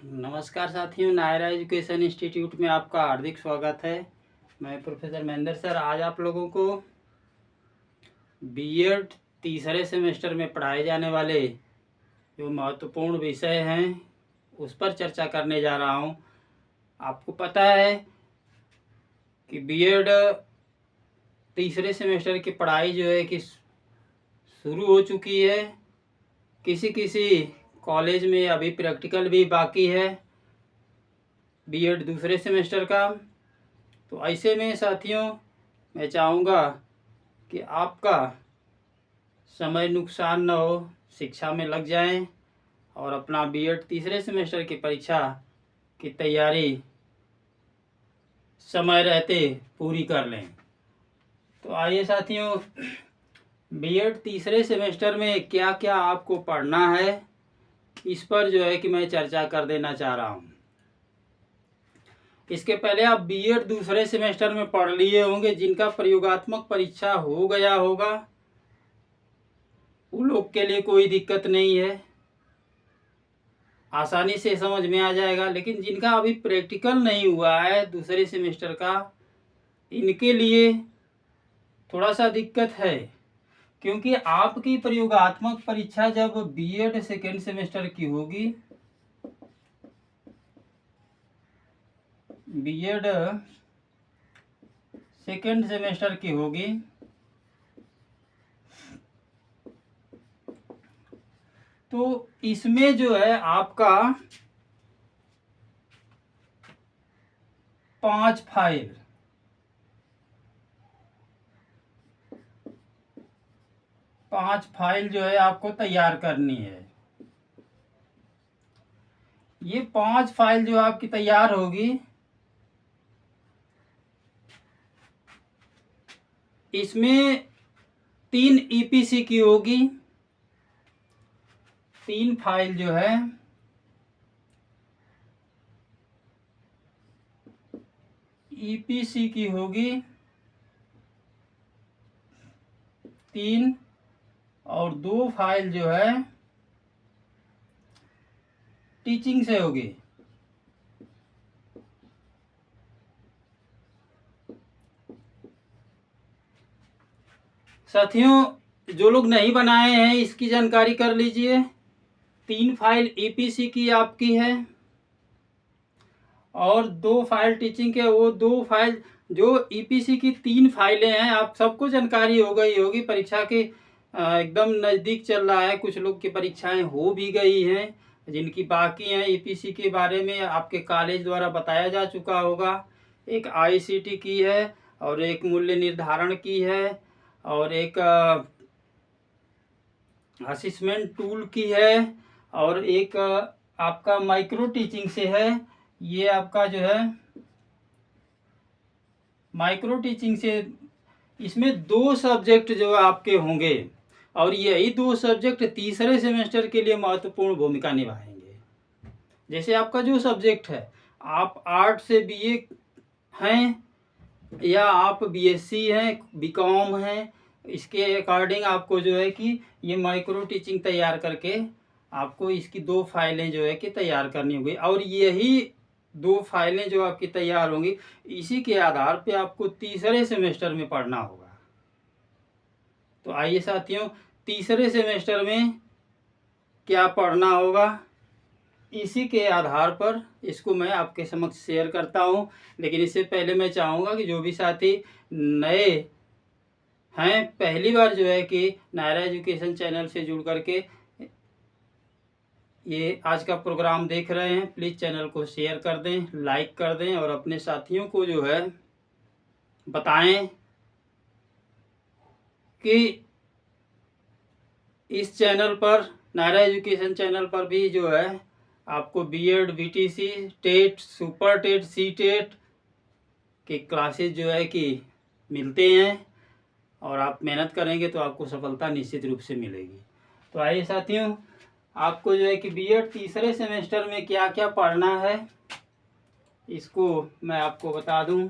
नमस्कार साथियों, Naira education institute में आपका हार्दिक स्वागत है। मैं प्रोफेसर महेंद्र सर आज आप लोगों को बीएड तीसरे सेमेस्टर में पढ़ाए जाने वाले जो महत्वपूर्ण विषय हैं उस पर चर्चा करने जा रहा हूं। आपको पता है कि बीएड तीसरे सेमेस्टर की पढ़ाई जो है कि शुरू हो चुकी है। किसी किसी कॉलेज में अभी प्रैक्टिकल भी बाकी है बीएड दूसरे सेमेस्टर का। तो ऐसे में साथियों मैं चाहूँगा कि आपका समय नुकसान न हो, शिक्षा में लग जाएं और अपना बीएड तीसरे सेमेस्टर की परीक्षा की तैयारी समय रहते पूरी कर लें। तो आइए साथियों, बीएड तीसरे सेमेस्टर में क्या क्या आपको पढ़ना है इस पर जो है कि मैं चर्चा कर देना चाह रहा हूँ। इसके पहले आप बीएड दूसरे सेमेस्टर में पढ़ लिए होंगे। जिनका प्रयोगात्मक परीक्षा हो गया होगा उन लोग के लिए कोई दिक्कत नहीं है, आसानी से समझ में आ जाएगा। लेकिन जिनका अभी प्रैक्टिकल नहीं हुआ है दूसरे सेमेस्टर का, इनके लिए थोड़ा सा दिक्कत है, क्योंकि आपकी प्रयोगात्मक परीक्षा जब बीएड सेकेंड सेमेस्टर की होगी, बीएड सेकेंड सेमेस्टर की होगी, तो इसमें जो है आपका 5 फाइल जो है आपको तैयार करनी है। ये 5 फाइल जो आपकी तैयार होगी, इसमें 3 ईपीसी की होगी। 3 फाइल जो है ईपीसी की होगी 3, और 2 फाइल जो है टीचिंग से होगी। साथियों, जो लोग नहीं बनाए हैं इसकी जानकारी कर लीजिए। 3 फाइल ईपीसी की आपकी है और 2 फाइल टीचिंग के। वो 2 फाइल जो ईपीसी की 3 फाइलें हैं, आप सबको जानकारी हो गई होगी। परीक्षा के एकदम नज़दीक चल रहा है, कुछ लोग की परीक्षाएं हो भी गई हैं, जिनकी बाकी हैं ईपीसी के बारे में आपके कॉलेज द्वारा बताया जा चुका होगा। एक आईसीटी की है और एक मूल्य निर्धारण की है और एक असेसमेंट टूल की है और एक आपका माइक्रो टीचिंग से है। ये आपका जो है माइक्रो टीचिंग से, इसमें 2 सब्जेक्ट जो आपके होंगे और यही 2 सब्जेक्ट तीसरे सेमेस्टर के लिए महत्वपूर्ण भूमिका निभाएंगे। जैसे आपका जो सब्जेक्ट है, आप आर्ट से बीए हैं या आप बीएससी हैं, बीकॉम हैं, इसके अकॉर्डिंग आपको जो है कि ये माइक्रो टीचिंग तैयार करके आपको इसकी 2 फाइलें जो है कि तैयार करनी होगी। और यही 2 फाइलें जो आपकी तैयार होंगी, इसी के आधार पे आपको तीसरे सेमेस्टर में पढ़ना होगा। तो आइए साथियों, तीसरे सेमेस्टर में क्या पढ़ना होगा, इसी के आधार पर इसको मैं आपके समक्ष शेयर करता हूँ। लेकिन इससे पहले मैं चाहूँगा कि जो भी साथी नए हैं, पहली बार जो है कि नायरा एजुकेशन चैनल से जुड़ करके ये आज का प्रोग्राम देख रहे हैं, प्लीज़ चैनल को शेयर कर दें, लाइक कर दें और अपने साथियों को जो है बताएं कि इस चैनल पर, नायरा एजुकेशन चैनल पर भी जो है आपको BEd, BTC, TET, super TET, C TET के क्लासेस जो है कि मिलते हैं और आप मेहनत करेंगे तो आपको सफलता निश्चित रूप से मिलेगी। तो आइए साथियों, आपको जो है कि बीएड तीसरे सेमेस्टर में क्या क्या पढ़ना है इसको मैं आपको बता दूं।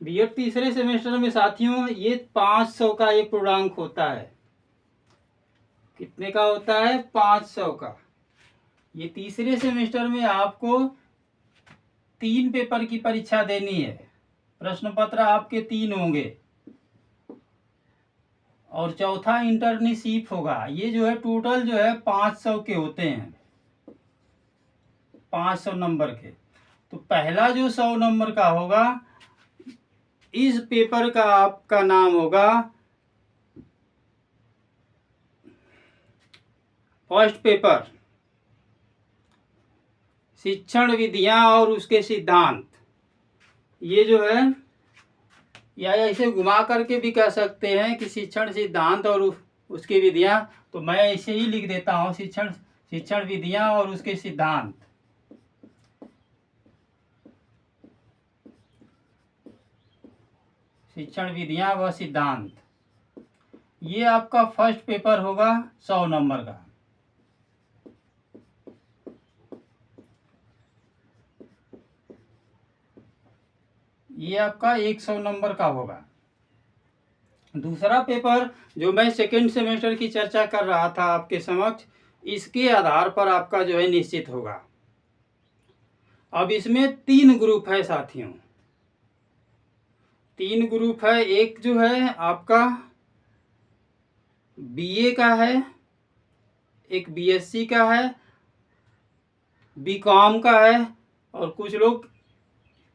बीएड तीसरे सेमेस्टर में साथियों ये 500 का एक पूर्णांक होता है, कितने का होता है? 500 का। ये तीसरे सेमेस्टर में आपको 3 पेपर की परीक्षा देनी है। प्रश्न पत्र आपके 3 होंगे और चौथा इंटर्नशिप होगा। ये जो है टोटल जो है 500 के होते हैं, 500 नंबर के। तो पहला जो 100 नंबर का होगा, इस पेपर का आपका नाम होगा फर्स्ट पेपर, शिक्षण विधियां और उसके सिद्धांत। ये जो है, या ऐसे घुमा करके भी कह सकते हैं कि शिक्षण सिद्धांत और उसकी विधियां। तो मैं ऐसे ही लिख देता हूँ, शिक्षण विधियां और उसके सिद्धांत। शिक्षण विधियां व सिद्धांत, ये आपका फर्स्ट पेपर होगा 100 नंबर का। ये आपका 100 नंबर का होगा। दूसरा पेपर जो मैं सेकेंड सेमेस्टर की चर्चा कर रहा था आपके समक्ष, इसके आधार पर आपका जो है निश्चित होगा। अब इसमें 3 ग्रुप है साथियों, 3 ग्रुप है। एक जो है आपका बीए का है, एक बीएससी का है, बीकॉम का है, और कुछ लोग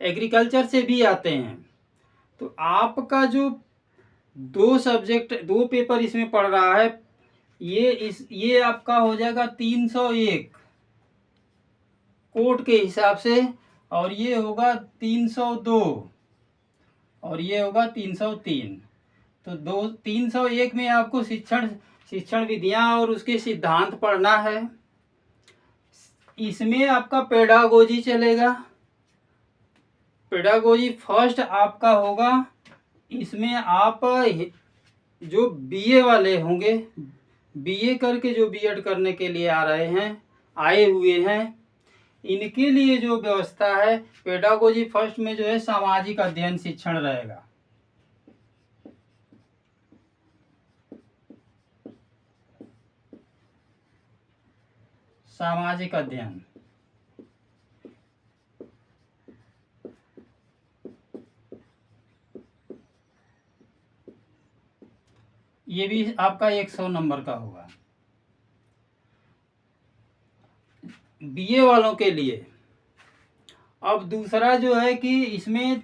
एग्रीकल्चर से भी आते हैं। तो आपका जो 2 पेपर इसमें पड़ रहा है, ये आपका हो जाएगा 301 कोड के हिसाब से, और ये होगा 302, और ये होगा 303। तो 301 में आपको शिक्षण विधियां और उसके सिद्धांत पढ़ना है। इसमें आपका पेडागोजी चलेगा। पेडागोजी फर्स्ट आपका होगा। इसमें आप जो बीए वाले होंगे, बीए करके जो बीएड करने के लिए आए हुए हैं, इनके लिए जो व्यवस्था है, पेडागोजी फर्स्ट में जो है सामाजिक अध्ययन शिक्षण रहेगा। सामाजिक अध्ययन, ये भी आपका 100 नंबर का होगा बीए वालों के लिए। अब दूसरा जो है कि इसमें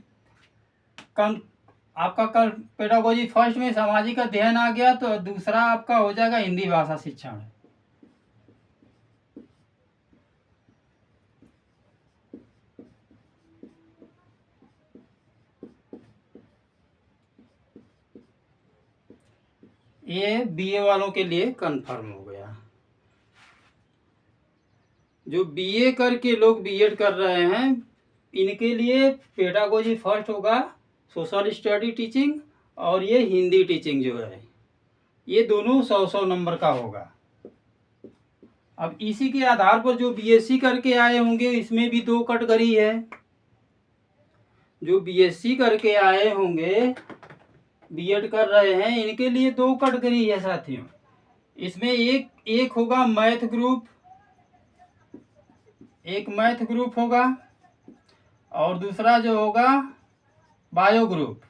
आपका कल पेडागोजी फर्स्ट में सामाजिक अध्ययन आ गया, तो दूसरा आपका हो जाएगा हिंदी भाषा शिक्षण। ये बीए वालों के लिए कंफर्म हो गया। जो बीए करके लोग बीएड कर रहे हैं, इनके लिए पेडागोजी फर्स्ट होगा, सोशल स्टडी टीचिंग, और ये हिंदी टीचिंग जो है, ये दोनों 100 नंबर का होगा। अब इसी के आधार पर जो बीएससी करके आए होंगे, इसमें भी 2 कैटेगरी है। जो बीएससी करके आए होंगे, बीएड कर रहे हैं, इनके लिए 2 कैटेगरी है साथियों। इसमें एक होगा मैथ ग्रुप, एक मैथ ग्रुप होगा, और दूसरा जो होगा बायो ग्रुप।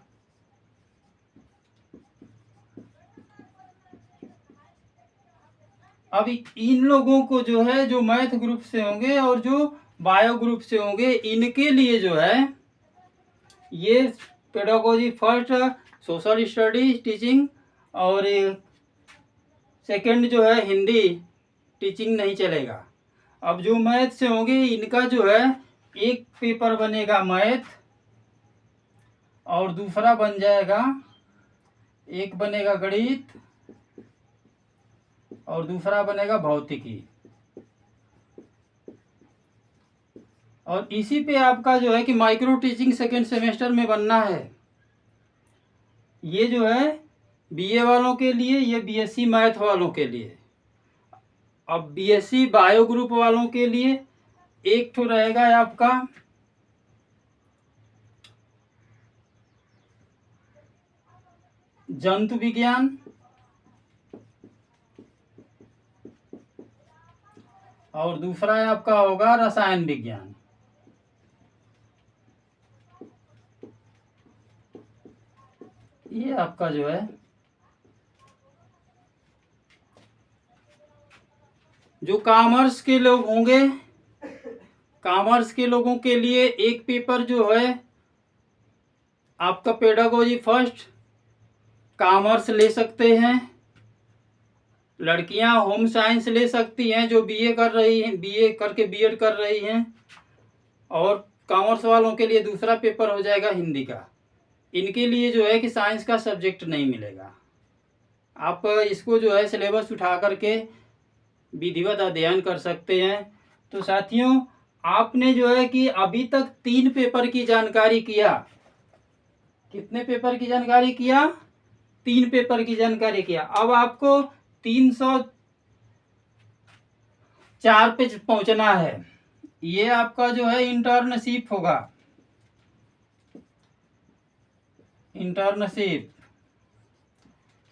अब इन लोगों को जो है, जो मैथ ग्रुप से होंगे और जो बायो ग्रुप से होंगे, इनके लिए जो है ये pedagogy first, social study teaching, और सेकंड जो है हिंदी टीचिंग नहीं चलेगा। अब जो मैथ से होंगे, इनका जो है एक पेपर बनेगा मैथ, और दूसरा बन जाएगा, एक बनेगा गणित और दूसरा बनेगा भौतिकी। और इसी पे आपका जो है कि माइक्रो टीचिंग सेकेंड सेमेस्टर में बनना है। ये जो है बीए वालों के लिए, ये बीएससी मैथ वालों के लिए। अब बीएससी बायो ग्रुप वालों के लिए एक तो रहेगा आपका जंतु विज्ञान, और दूसरा आपका होगा रसायन विज्ञान। ये आपका जो है जो कॉमर्स के लोग होंगे, कॉमर्स के लोगों के लिए एक पेपर जो है आपका पेडागोजी फर्स्ट कॉमर्स ले सकते हैं। लड़कियां होम साइंस ले सकती हैं जो बीए कर रही हैं, बीए करके बीएड कर रही हैं। और कॉमर्स वालों के लिए दूसरा पेपर हो जाएगा हिंदी का। इनके लिए जो है कि साइंस का सब्जेक्ट नहीं मिलेगा। आप इसको जो है सिलेबस उठा करके विधिवत अध्ययन कर सकते हैं। तो साथियों, आपने जो है कि अभी तक 3 पेपर की जानकारी किया। कितने पेपर की जानकारी किया? 3 पेपर की जानकारी किया। अब आपको 304 पे पहुंचना है। ये आपका जो है इंटर्नशिप होगा। इंटर्नशिप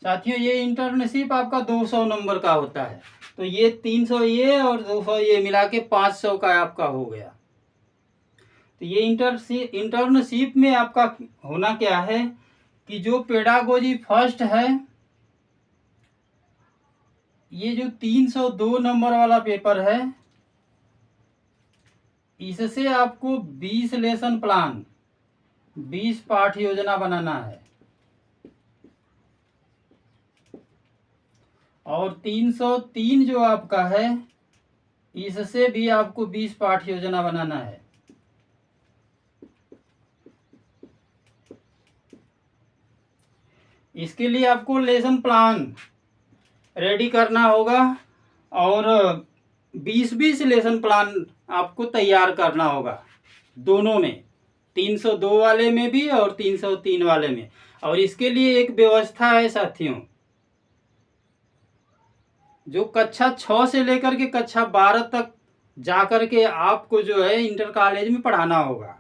साथियों, ये इंटर्नशिप आपका 200 नंबर का होता है। तो ये 300 ये और 200 ये मिला के 500 का आपका हो गया। तो ये इंटर्नशिप में आपका होना क्या है कि जो पेडागोजी फर्स्ट है, ये जो 302 नंबर वाला पेपर है, इससे आपको 20 लेसन प्लान, 20 पाठ योजना बनाना है। और 303 जो आपका है, इससे भी आपको 20 पाठ योजना बनाना है। इसके लिए आपको लेसन प्लान रेडी करना होगा और 20-20 लेसन प्लान आपको तैयार करना होगा, दोनों में, 302 वाले में भी और 303 वाले में। और इसके लिए एक व्यवस्था है साथियों, जो कक्षा 6 से लेकर के कक्षा 12 तक जाकर के आपको जो है इंटर कॉलेज में पढ़ाना होगा।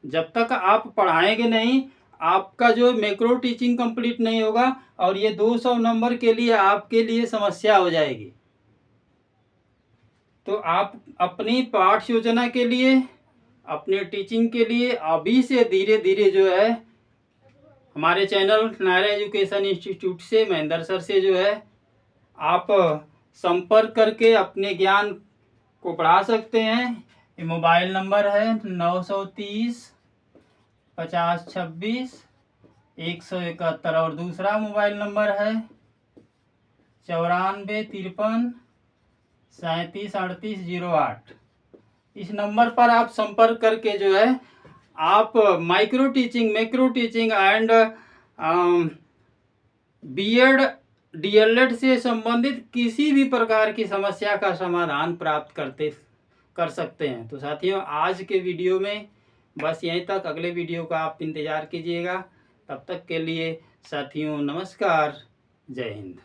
जब तक आप पढ़ाएंगे नहीं, आपका जो मैक्रो टीचिंग कंप्लीट नहीं होगा और ये 200 नंबर के लिए आपके लिए समस्या हो जाएगी। तो आप अपनी पाठ योजना के लिए, अपने टीचिंग के लिए अभी से धीरे धीरे जो है हमारे चैनल नायरा एजुकेशन इंस्टीट्यूट से, महेंद्र सर से जो है आप संपर्क करके अपने ज्ञान को बढ़ा सकते हैं। ये मोबाइल नंबर है 930 50 26 171 और दूसरा मोबाइल नंबर है 94 53 37 38 08। इस नंबर पर आप संपर्क करके जो है आप micro teaching, macro teaching and BEd DElEd से संबंधित किसी भी प्रकार की समस्या का समाधान प्राप्त कर सकते हैं। तो साथियों, आज के वीडियो में बस यहीं तक। अगले वीडियो का आप इंतज़ार कीजिएगा। तब तक के लिए साथियों, नमस्कार, जय हिंद।